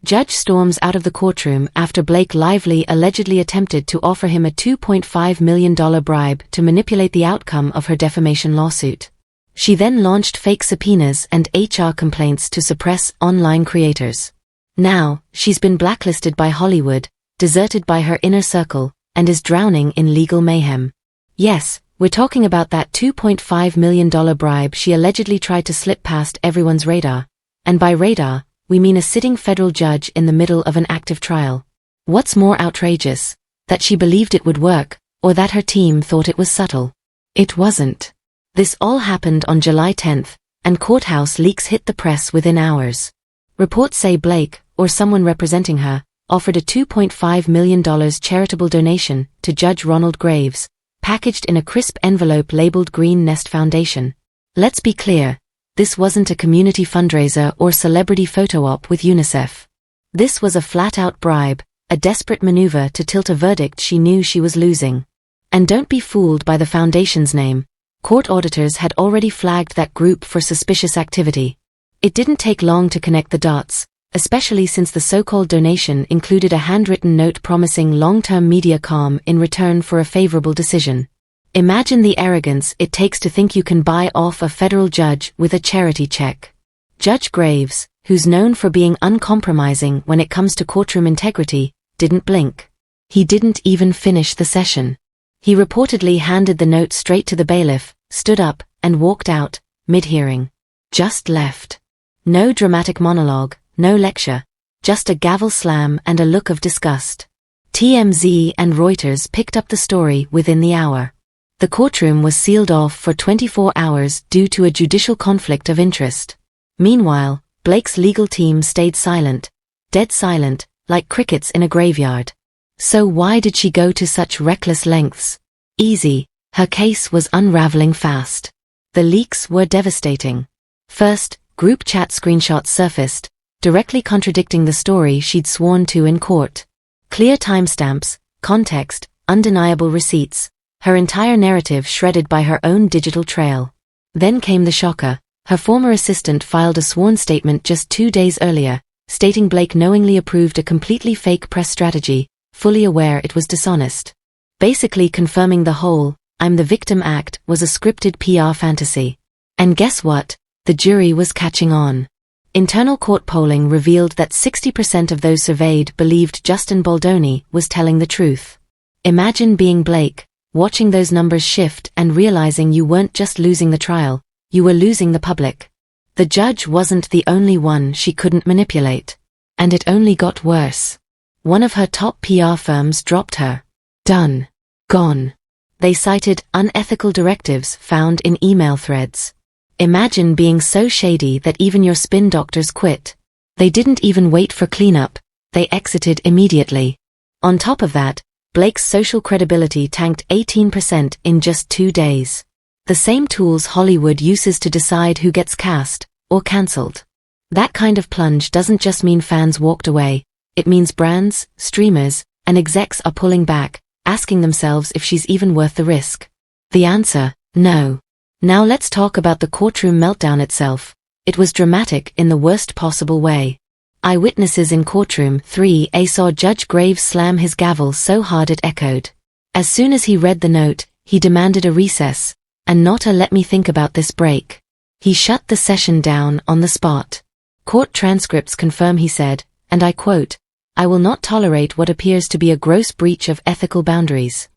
Judge storms out of the courtroom after Blake Lively allegedly attempted to offer him a $2.5 million bribe to manipulate the outcome of her defamation lawsuit. She then launched fake subpoenas and HR complaints to suppress online creators. Now, she's been blacklisted by Hollywood, deserted by her inner circle, and is drowning in legal mayhem. Yes, we're talking about that $2.5 million bribe she allegedly tried to slip past everyone's radar. And by radar, we mean a sitting federal judge in the middle of an active trial. What's more outrageous? That she believed it would work, or that her team thought it was subtle? It wasn't. This all happened on July 10th, and courthouse leaks hit the press within hours. Reports say Blake, or someone representing her, offered a $2.5 million charitable donation to Judge Ronald Graves, packaged in a crisp envelope labeled Green Nest Foundation. Let's be clear, this wasn't a community fundraiser or celebrity photo op with UNICEF. This was a flat-out bribe, a desperate maneuver to tilt a verdict she knew she was losing. And don't be fooled by the foundation's name. Court auditors had already flagged that group for suspicious activity. It didn't take long to connect the dots, especially since the so-called donation included a handwritten note promising long-term media calm in return for a favorable decision. Imagine the arrogance it takes to think you can buy off a federal judge with a charity check. Judge Graves, who's known for being uncompromising when it comes to courtroom integrity, didn't blink. He didn't even finish the session. He reportedly handed the note straight to the bailiff, stood up, and walked out, mid-hearing. Just left. No dramatic monologue, no lecture, just a gavel slam and a look of disgust. TMZ and Reuters picked up the story within the hour. The courtroom was sealed off for 24 hours due to a judicial conflict of interest. Meanwhile, Blake's legal team stayed silent, dead silent, like crickets in a graveyard. So why did she go to such reckless lengths? Easy, her case was unraveling fast. The leaks were devastating. First, group chat screenshots surfaced, directly contradicting the story she'd sworn to in court. Clear timestamps, context, undeniable receipts, her entire narrative shredded by her own digital trail. Then came the shocker. Her former assistant filed a sworn statement just 2 days earlier, stating Blake knowingly approved a completely fake press strategy, fully aware it was dishonest. Basically confirming the whole, "I'm the victim" act was a scripted PR fantasy. And guess what? The jury was catching on. Internal court polling revealed that 60% of those surveyed believed Justin Baldoni was telling the truth. Imagine being Blake, watching those numbers shift and realizing you weren't just losing the trial, you were losing the public. The judge wasn't the only one she couldn't manipulate. And it only got worse. One of her top PR firms dropped her. Done. Gone. They cited unethical directives found in email threads. Imagine being so shady that even your spin doctors quit. They didn't even wait for cleanup, they exited immediately. On top of that, Blake's social credibility tanked 18% in just 2 days. The same tools Hollywood uses to decide who gets cast, or cancelled. That kind of plunge doesn't just mean fans walked away, it means brands, streamers, and execs are pulling back, asking themselves if she's even worth the risk. The answer, no. Now let's talk about the courtroom meltdown itself. It was dramatic in the worst possible way. Eyewitnesses in courtroom 3A saw Judge Graves slam his gavel so hard it echoed. As soon as he read the note, he demanded a recess, and not a "let me think about this" break. He shut the session down on the spot. Court transcripts confirm he said, and I quote, "I will not tolerate what appears to be a gross breach of ethical boundaries."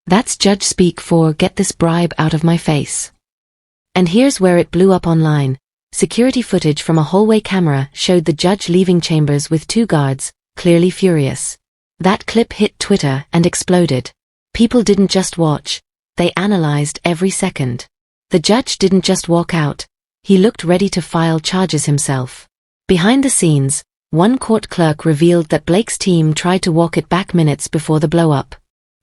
That's judge speak for "get this bribe out of my face." And here's where it blew up online. Security footage from a hallway camera showed the judge leaving chambers with 2 guards, clearly furious. That clip hit Twitter and exploded. People didn't just watch, they analyzed every second. The judge didn't just walk out, he looked ready to file charges himself. Behind the scenes, one court clerk revealed that Blake's team tried to walk it back minutes before the blow-up,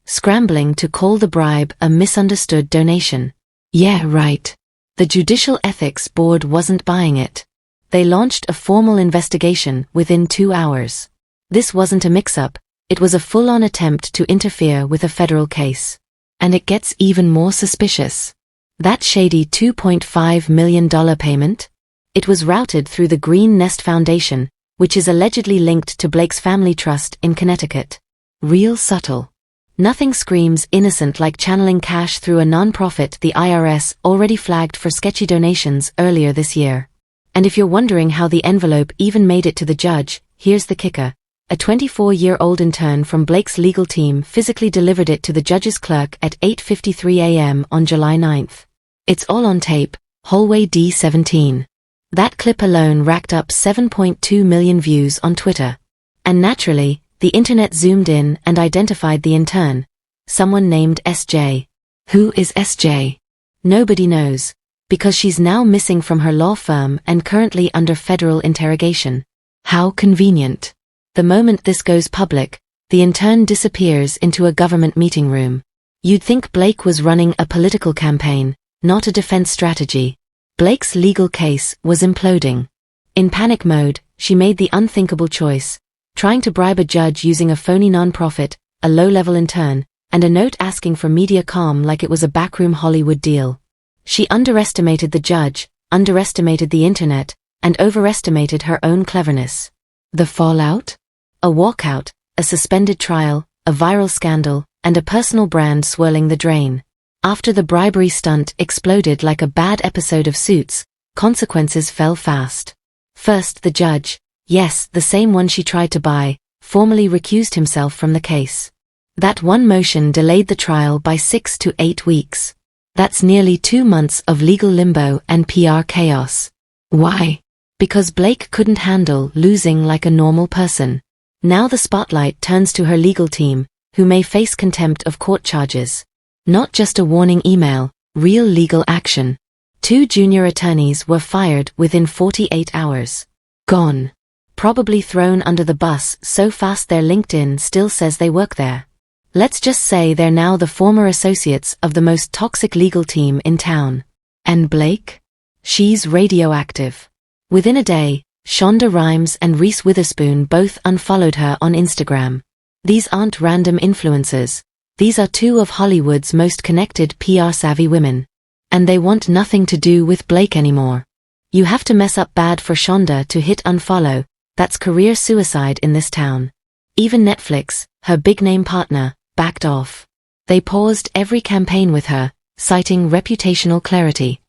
scrambling to call the bribe a misunderstood donation. Yeah, right. The Judicial Ethics Board wasn't buying it. They launched a formal investigation within 2 hours. This wasn't a mix-up, it was a full-on attempt to interfere with a federal case. And it gets even more suspicious. That shady $2.5 million payment? It was routed through the Green Nest Foundation, which is allegedly linked to Blake's family trust in Connecticut. Real subtle. Nothing screams innocent like channeling cash through a non-profit the IRS already flagged for sketchy donations earlier this year. And if you're wondering how the envelope even made it to the judge, here's the kicker. A 24-year-old intern from Blake's legal team physically delivered it to the judge's clerk at 8:53 a.m. on July 9th. It's all on tape, hallway D17. That clip alone racked up 7.2 million views on Twitter. And naturally, the internet zoomed in and identified the intern. Someone named SJ. Who is SJ? Nobody knows. Because she's now missing from her law firm and currently under federal interrogation. How convenient. The moment this goes public, the intern disappears into a government meeting room. You'd think Blake was running a political campaign, not a defense strategy. Blake's legal case was imploding. In panic mode, she made the unthinkable choice, trying to bribe a judge using a phony nonprofit, a low-level intern, and a note asking for media calm like it was a backroom Hollywood deal. She underestimated the judge, underestimated the internet, and overestimated her own cleverness. The fallout? A walkout, a suspended trial, a viral scandal, and a personal brand swirling the drain. After the bribery stunt exploded like a bad episode of Suits, consequences fell fast. First, the judge, yes, the same one she tried to buy, formally recused himself from the case. That one motion delayed the trial by 6 to 8 weeks. That's nearly 2 months of legal limbo and PR chaos. Why? Because Blake couldn't handle losing like a normal person. Now the spotlight turns to her legal team, who may face contempt of court charges. Not just a warning email, real legal action. 2 junior attorneys were fired within 48 hours. Gone. Probably thrown under the bus so fast their LinkedIn still says they work there. Let's just say they're now the former associates of the most toxic legal team in town. And Blake? She's radioactive. Within a day, Shonda Rhimes and Reese Witherspoon both unfollowed her on Instagram. These aren't random influencers. These are 2 of Hollywood's most connected PR-savvy women. And they want nothing to do with Blake anymore. You have to mess up bad for Shonda to hit unfollow. That's career suicide in this town. Even Netflix, her big-name partner, backed off. They paused every campaign with her, citing reputational clarity.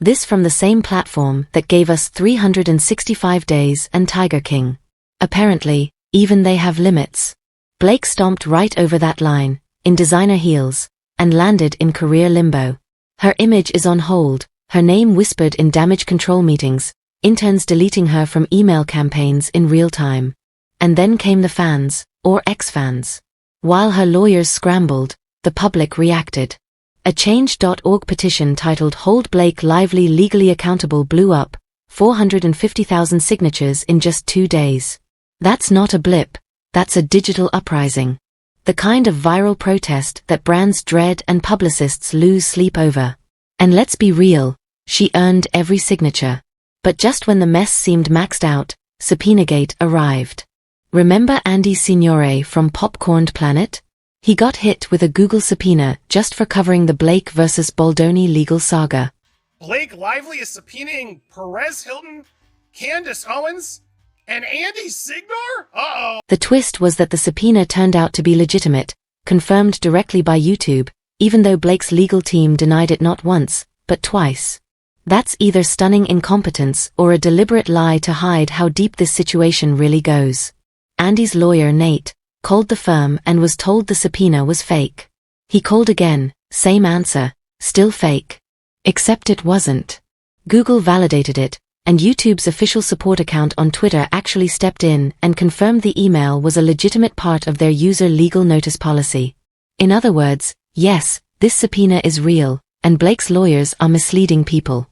This from the same platform that gave us 365 Days and Tiger King. Apparently, even they have limits. Blake stomped right over that line, in designer heels, and landed in career limbo. Her image is on hold, her name whispered in damage control meetings, interns deleting her from email campaigns in real time. And then came the fans, or ex-fans. While her lawyers scrambled, the public reacted. A Change.org petition titled Hold Blake Lively Legally Accountable blew up, 450,000 signatures in just 2 days. That's not a blip, that's a digital uprising. The kind of viral protest that brands dread and publicists lose sleep over. And let's be real, she earned every signature. But just when the mess seemed maxed out, Subpoenagate arrived. Remember Andy Signore from Popcorn Planet? He got hit with a Google subpoena just for covering the Blake versus Baldoni legal saga. Blake Lively is subpoenaing Perez Hilton, Candace Owens, and Andy Signor? Uh-oh. The twist was that the subpoena turned out to be legitimate, confirmed directly by YouTube, even though Blake's legal team denied it not once, but twice. That's either stunning incompetence or a deliberate lie to hide how deep this situation really goes. Andy's lawyer, Nate, called the firm and was told the subpoena was fake. He called again, same answer, still fake. Except it wasn't. Google validated it, and YouTube's official support account on Twitter actually stepped in and confirmed the email was a legitimate part of their user legal notice policy. In other words, yes, this subpoena is real, and Blake's lawyers are misleading people.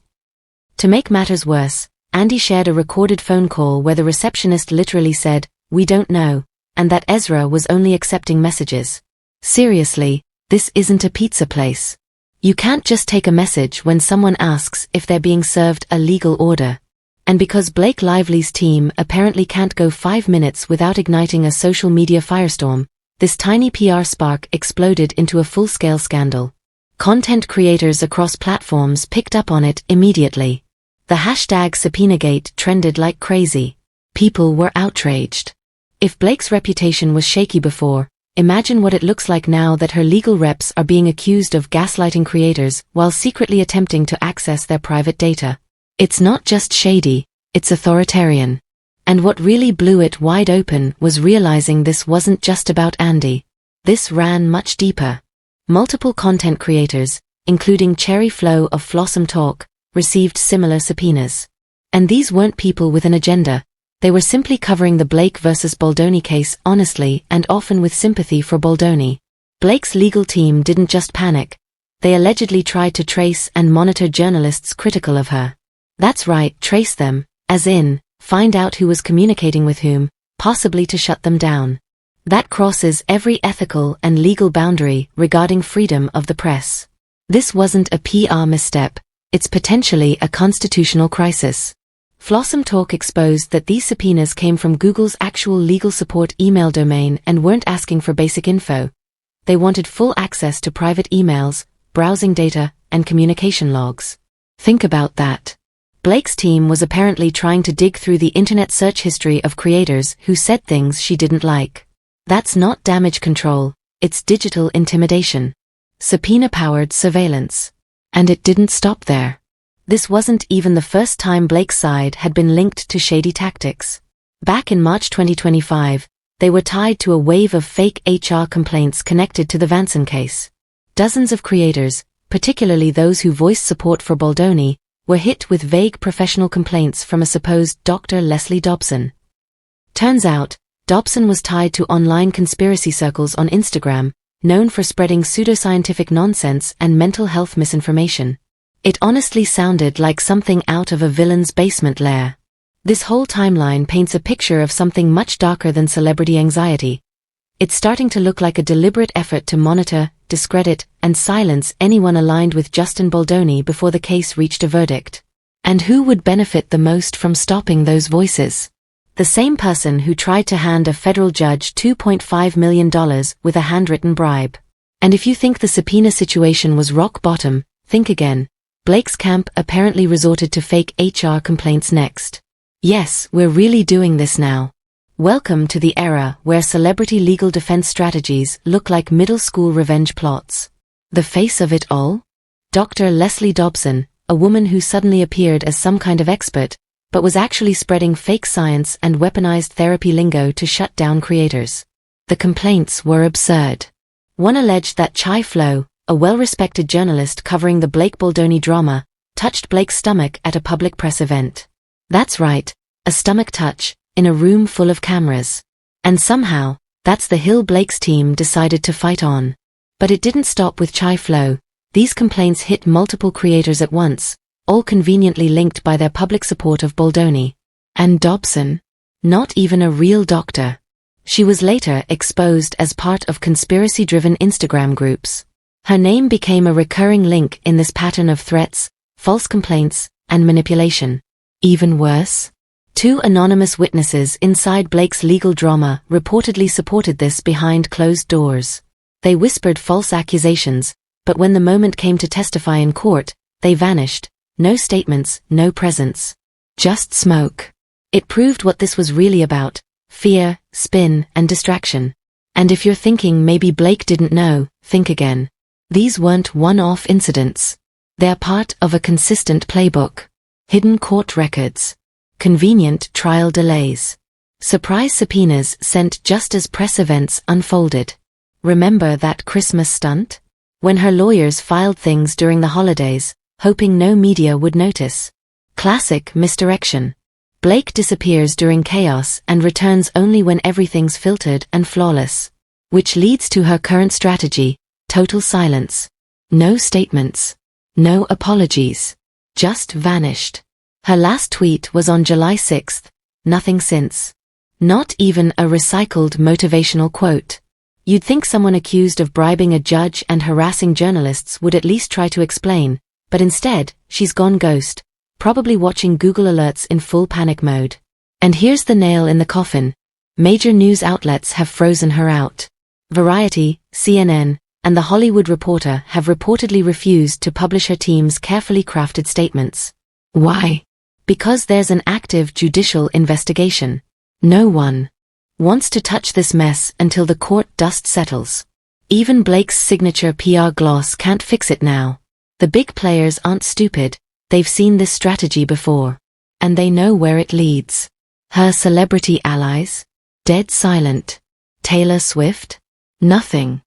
To make matters worse, Andy shared a recorded phone call where the receptionist literally said, "We don't know," and that Ezra was only accepting messages. Seriously, this isn't a pizza place. You can't just take a message when someone asks if they're being served a legal order. And because Blake Lively's team apparently can't go 5 minutes without igniting a social media firestorm, this tiny PR spark exploded into a full-scale scandal. Content creators across platforms picked up on it immediately. The hashtag Subpoenagate trended like crazy. People were outraged. If Blake's reputation was shaky before, imagine what it looks like now that her legal reps are being accused of gaslighting creators while secretly attempting to access their private data. It's not just shady, it's authoritarian. And what really blew it wide open was realizing this wasn't just about Andy. This ran much deeper. Multiple content creators, including Cherry Flow of Flossom Talk, received similar subpoenas. And these weren't people with an agenda. They were simply covering the Blake versus Baldoni case honestly and often with sympathy for Baldoni. Blake's legal team didn't just panic. They allegedly tried to trace and monitor journalists critical of her. That's right, trace them, as in, find out who was communicating with whom, possibly to shut them down. That crosses every ethical and legal boundary regarding freedom of the press. This wasn't a PR misstep, it's potentially a constitutional crisis. Flossom Talk exposed that these subpoenas came from Google's actual legal support email domain and weren't asking for basic info. They wanted full access to private emails, browsing data, and communication logs. Think about that. Blake's team was apparently trying to dig through the internet search history of creators who said things she didn't like. That's not damage control, it's digital intimidation. Subpoena-powered surveillance. And it didn't stop there. This wasn't even the first time Blake's side had been linked to shady tactics. Back in March 2025, they were tied to a wave of fake HR complaints connected to the Vanson case. Dozens of creators, particularly those who voiced support for Baldoni, were hit with vague professional complaints from a supposed Dr. Leslie Dobson. Turns out, Dobson was tied to online conspiracy circles on Instagram, known for spreading pseudoscientific nonsense and mental health misinformation. It honestly sounded like something out of a villain's basement lair. This whole timeline paints a picture of something much darker than celebrity anxiety. It's starting to look like a deliberate effort to monitor, discredit, and silence anyone aligned with Justin Baldoni before the case reached a verdict. And who would benefit the most from stopping those voices? The same person who tried to hand a federal judge $2.5 million with a handwritten bribe. And if you think the subpoena situation was rock bottom, think again. Blake's camp apparently resorted to fake HR complaints next. Yes, we're really doing this now. Welcome to the era where celebrity legal defense strategies look like middle school revenge plots. The face of it all? Dr. Leslie Dobson, a woman who suddenly appeared as some kind of expert, but was actually spreading fake science and weaponized therapy lingo to shut down creators. The complaints were absurd. One alleged that Chai Flo, a well-respected journalist covering the Blake Baldoni drama, touched Blake's stomach at a public press event. That's right, a stomach touch, in a room full of cameras. And somehow, that's the hill Blake's team decided to fight on. But it didn't stop with Chai Flo. These complaints hit multiple creators at once, all conveniently linked by their public support of Baldoni. And Dobson? Not even a real doctor. She was later exposed as part of conspiracy-driven Instagram groups. Her name became a recurring link in this pattern of threats, false complaints, and manipulation. Even worse? 2 anonymous witnesses inside Blake's legal drama reportedly supported this behind closed doors. They whispered false accusations, but when the moment came to testify in court, they vanished. No statements, no presence. Just smoke. It proved what this was really about: fear, spin, and distraction. And if you're thinking maybe Blake didn't know, think again. These weren't one-off incidents. They're part of a consistent playbook. Hidden court records. Convenient trial delays. Surprise subpoenas sent just as press events unfolded. Remember that Christmas stunt? When her lawyers filed things during the holidays, hoping no media would notice. Classic misdirection. Blake disappears during chaos and returns only when everything's filtered and flawless. Which leads to her current strategy: total silence. No statements. No apologies. Just vanished. Her last tweet was on July 6th, nothing since. Not even a recycled motivational quote. You'd think someone accused of bribing a judge and harassing journalists would at least try to explain, but instead, she's gone ghost, probably watching Google alerts in full panic mode. And here's the nail in the coffin. Major news outlets have frozen her out. Variety, CNN, and The Hollywood Reporter have reportedly refused to publish her team's carefully crafted statements. Why? Because there's an active judicial investigation. No one wants to touch this mess until the court dust settles. Even Blake's signature PR gloss can't fix it now. The big players aren't stupid, they've seen this strategy before. And they know where it leads. Her celebrity allies? Dead silent. Taylor Swift? Nothing.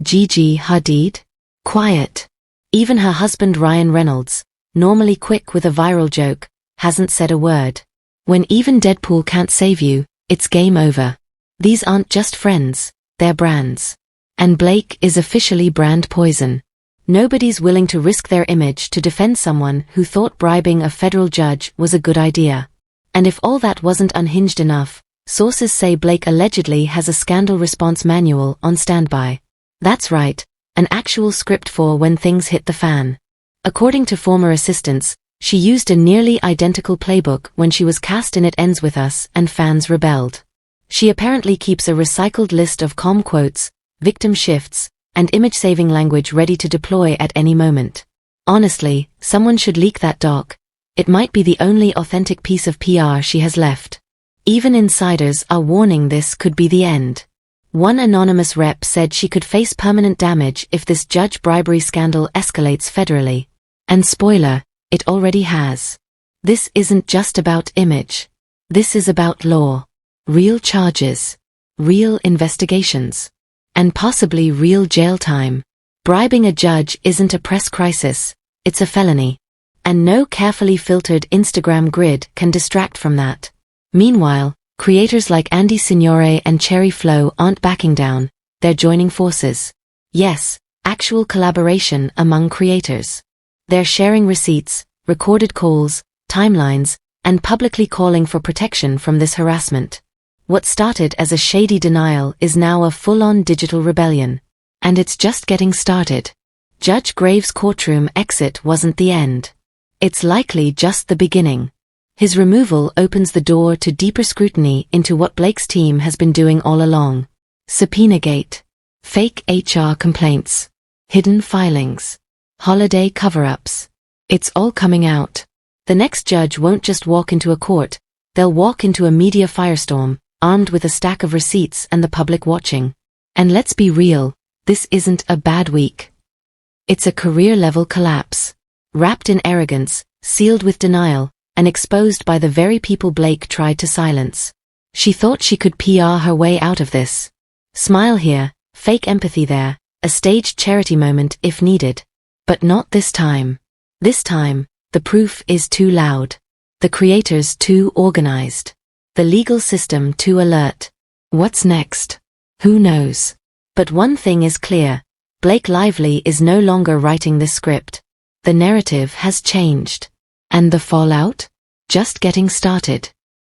Gigi Hadid? Quiet. Even her husband Ryan Reynolds, normally quick with a viral joke, hasn't said a word. When even Deadpool can't save you, it's game over. These aren't just friends, they're brands. And Blake is officially brand poison. Nobody's willing to risk their image to defend someone who thought bribing a federal judge was a good idea. And if all that wasn't unhinged enough, sources say Blake allegedly has a scandal response manual on standby. That's right, an actual script for when things hit the fan. According to former assistants, she used a nearly identical playbook when she was cast in It Ends With Us and fans rebelled. She apparently keeps a recycled list of calm quotes, victim shifts, and image-saving language ready to deploy at any moment. Honestly, someone should leak that doc. It might be the only authentic piece of PR she has left. Even insiders are warning this could be the end. One anonymous rep said she could face permanent damage if this judge bribery scandal escalates federally. And spoiler, it already has. This isn't just about image. This is about law. Real charges. Real investigations. And possibly real jail time. Bribing a judge isn't a press crisis, it's a felony. And no carefully filtered Instagram grid can distract from that. Meanwhile, creators like Andy Signore and Cherry Flow aren't backing down, they're joining forces. Yes, actual collaboration among creators. They're sharing receipts, recorded calls, timelines, and publicly calling for protection from this harassment. What started as a shady denial is now a full-on digital rebellion. And it's just getting started. Judge Graves' courtroom exit wasn't the end. It's likely just the beginning. His removal opens the door to deeper scrutiny into what Blake's team has been doing all along. Subpoena-gate. Fake HR complaints. Hidden filings. Holiday cover-ups. It's all coming out. The next judge won't just walk into a court, they'll walk into a media firestorm, armed with a stack of receipts and the public watching. And let's be real, this isn't a bad week. It's a career-level collapse. Wrapped in arrogance, sealed with denial, and exposed by the very people Blake tried to silence. She thought she could PR her way out of this. Smile here, fake empathy there, a staged charity moment if needed. But not this time. This time, the proof is too loud. The creators too organized. The legal system too alert. What's next? Who knows? But one thing is clear. Blake Lively is no longer writing this script. The narrative has changed. And the fallout? Just getting started.